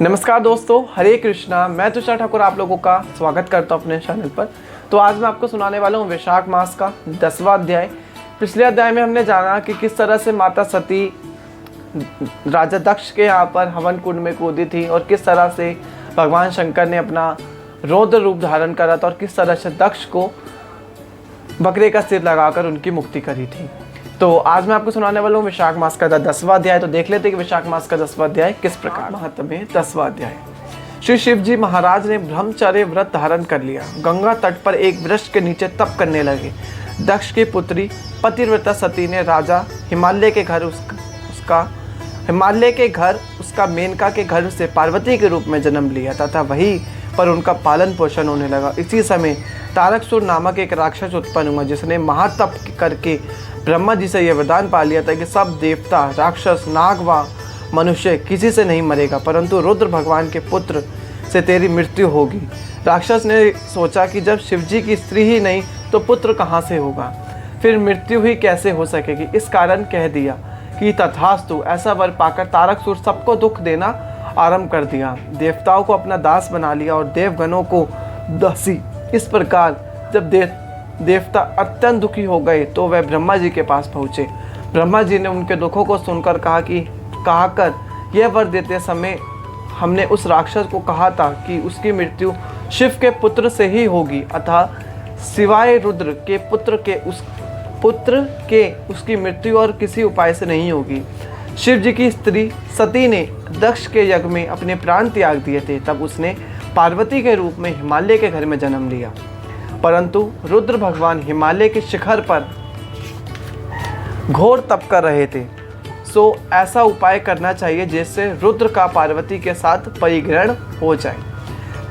नमस्कार दोस्तों, हरे कृष्णा। मैं तुषार ठाकुर आप लोगों का स्वागत करता हूं अपने चैनल पर। तो आज मैं आपको सुनाने वाला हूं वैशाख मास का 10वां अध्याय। पिछले अध्याय में हमने जाना कि किस तरह से माता सती राजा दक्ष के यहाँ पर हवन कुंड में कूदी थी और किस तरह से भगवान शंकर ने अपना रौद्र रूप धारण करा था और किस तरह से दक्ष को बकरे का सिर लगाकर उनकी मुक्ति करी थी। तो आज मैं आपको सुनाने वाला हूँ वैशाख मास का 10वां अध्याय। तो देख लेते हैं कि वैशाख मास का 10वां अध्याय किस प्रकार महत्व है। 10वां अध्याय। श्री शिव जी महाराज ने ब्रह्मचर्य व्रत धारण कर लिया। गंगा तट पर एक वृक्ष के नीचे तप करने लगे। दक्ष की पुत्री पतिव्रता सती ने राजा हिमालय के घर उसका मेनका के घर से पार्वती के रूप में जन्म लिया तथा वहीं पर उनका पालन पोषण होने लगा। इसी समय तारकसुर नामक एक राक्षस उत्पन्न हुआ जिसने महातप करके ब्रह्मा जी से यह वरदान पा लिया था कि सब देवता, राक्षस, नाग व मनुष्य किसी से नहीं मरेगा, परंतु रुद्र भगवान के पुत्र से तेरी मृत्यु होगी। राक्षस ने सोचा कि जब शिवजी की स्त्री ही नहीं तो पुत्र कहाँ से होगा, फिर मृत्यु ही कैसे हो सकेगी। इस कारण कह दिया कि तथास्तु। ऐसा वर पाकर तारकसुर सबको दुख देना आरंभ कर दिया। देवताओं को अपना दास बना लिया और देवगणों को दासी। इस प्रकार जब देवता अत्यंत दुखी हो गए तो वह ब्रह्मा जी के पास पहुँचे। ब्रह्मा जी ने उनके दुखों को सुनकर कहा यह वर देते समय हमने उस राक्षस को कहा था कि उसकी मृत्यु शिव के पुत्र से ही होगी, अतः सिवाय रुद्र के पुत्र के उसकी मृत्यु और किसी उपाय से नहीं होगी। शिव जी की स्त्री सती ने दक्ष के यज्ञ में अपने प्राण त्याग दिए थे, तब उसने पार्वती के रूप में हिमालय के घर में जन्म लिया। परंतु रुद्र भगवान हिमालय के शिखर पर घोर तप कर रहे थे, सो ऐसा उपाय करना चाहिए जिससे रुद्र का पार्वती के साथ परिग्रहण हो जाए।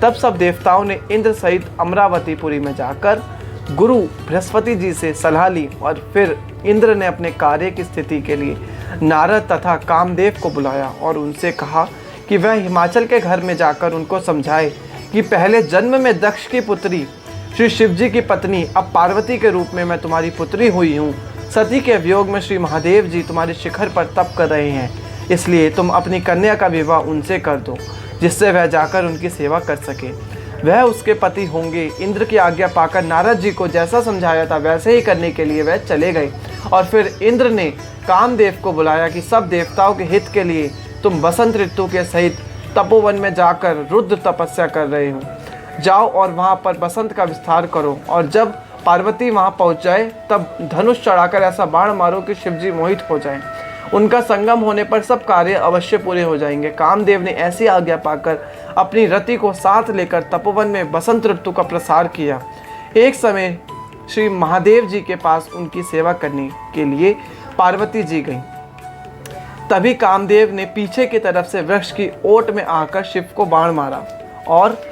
तब सब देवताओं ने इंद्र सहित अमरावतीपुरी में जाकर गुरु बृहस्पति जी से सलाह ली और फिर इंद्र ने अपने कार्य की स्थिति के लिए नारद तथा कामदेव को बुलाया और उनसे कहा कि वह हिमाचल के घर में जाकर उनको समझाए कि पहले जन्म में दक्ष की पुत्री श्री शिवजी की पत्नी अब पार्वती के रूप में मैं तुम्हारी पुत्री हुई हूँ। सती के वियोग में श्री महादेव जी तुम्हारे शिखर पर तप कर रहे हैं, इसलिए तुम अपनी कन्या का विवाह उनसे कर दो जिससे वह जाकर उनकी सेवा कर सके। वह उसके पति होंगे। इंद्र की आज्ञा पाकर नारद जी को जैसा समझाया था वैसे ही करने के लिए वह चले गए और फिर इंद्र ने कामदेव को बुलाया कि सब देवताओं के हित के लिए तुम बसंत ऋतु के सहित तपोवन में जाकर रुद्र तपस्या कर रहे हो, जाओ और वहाँ पर बसंत का विस्तार करो और जब पार्वती वहाँ पहुँच जाए तब धनुष चढ़ाकर ऐसा बाण मारो कि शिवजी मोहित हो जाएं। उनका संगम होने पर सब कार्य अवश्य पूरे हो जाएंगे। कामदेव ने ऐसी आज्ञा पाकर अपनी रति को साथ लेकर तपोवन में बसंत ऋतु का प्रसार किया। एक समय श्री महादेव जी के पास उनकी सेवा करने के लिए पार्वती जी गईं। तभी कामदेव ने पीछे की तरफ से वृक्ष की ओट में आकर शिव को बाण मारा और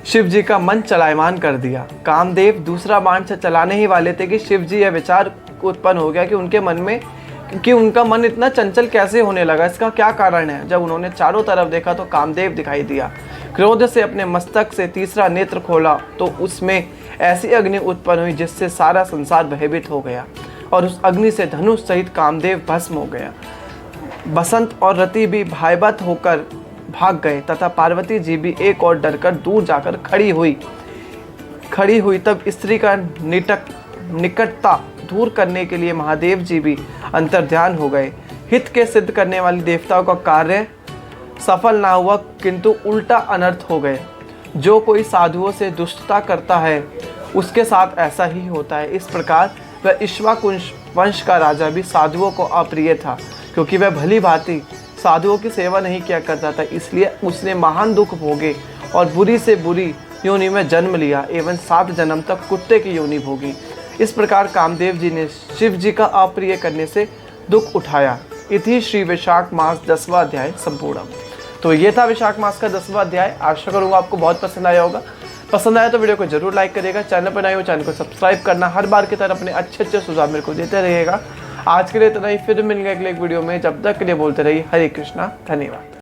शिव जी का मन चलायमान कर दिया। कामदेव दूसरा बाण से चलाने ही वाले थे कि शिव जी यह विचार उत्पन्न हो गया कि उनका मन इतना चंचल कैसे होने लगा, इसका क्या कारण है। जब उन्होंने चारों तरफ देखा तो कामदेव दिखाई दिया। क्रोध से अपने मस्तक से तीसरा नेत्र खोला तो उसमें ऐसी अग्नि उत्पन्न हुई जिससे सारा संसार भयभीत हो गया और उस अग्नि से धनुष सहित कामदेव भस्म हो गया। बसंत और रति भी भयभीत होकर भाग गए तथा पार्वती जी भी एक और डरकर दूर जाकर खड़ी हुई। तब स्त्री का निकटता दूर करने के लिए महादेव जी भी अंतर्ध्यान हो गए। हित के सिद्ध करने वाली देवताओं का कार्य सफल ना हुआ किंतु उल्टा अनर्थ हो गए। जो कोई साधुओं से दुष्टता करता है उसके साथ ऐसा ही होता है। इस प्रकार वह इक्ष्वाकु वंश का राजा भी साधुओं को अप्रिय था, क्योंकि वह भली भांति साधुओं की सेवा नहीं किया करता था। इसलिए उसने महान दुख भोगे और बुरी से बुरी योनि में जन्म लिया एवं 7 जन्म तक कुत्ते की योनि भोगी। इस प्रकार कामदेव जी ने शिव जी का अप्रिय करने से दुख उठाया। इति श्री वैशाख मास 10वां अध्याय संपूर्ण। तो ये था वैशाख मास का 10वां अध्याय। आशा करूँगा आपको बहुत पसंद आया होगा। पसंद आया तो वीडियो को जरूर लाइक करिएगा। चैनल पर नए हो चैनल को सब्सक्राइब करना, हर बार की तरह अपने अच्छे सुझाव मेरे को देते रहिएगा। आज के लिए इतना ही, फिर मिलेंगे अगले एक वीडियो में। जब तक के लिए बोलते रहिए हरे कृष्णा। धन्यवाद।